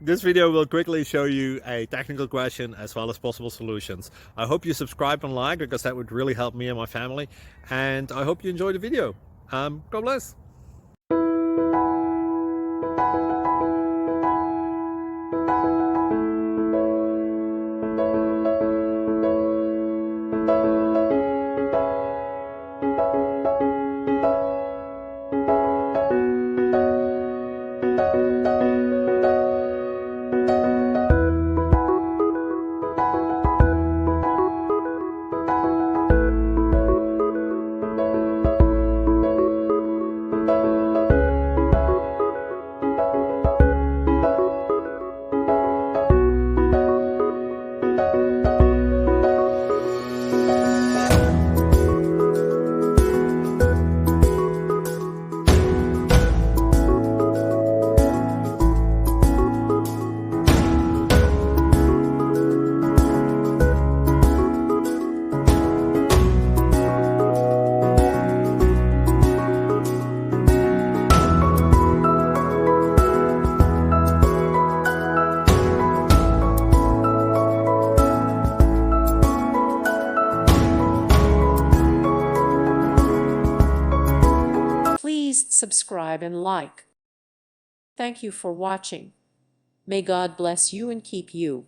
This video will quickly show you a technical question as well as possible solutions. I hope you subscribe and like because that would really help me and my family. And I hope you enjoy the video. God bless. Please subscribe and like. Thank you for watching. May God bless you and keep you.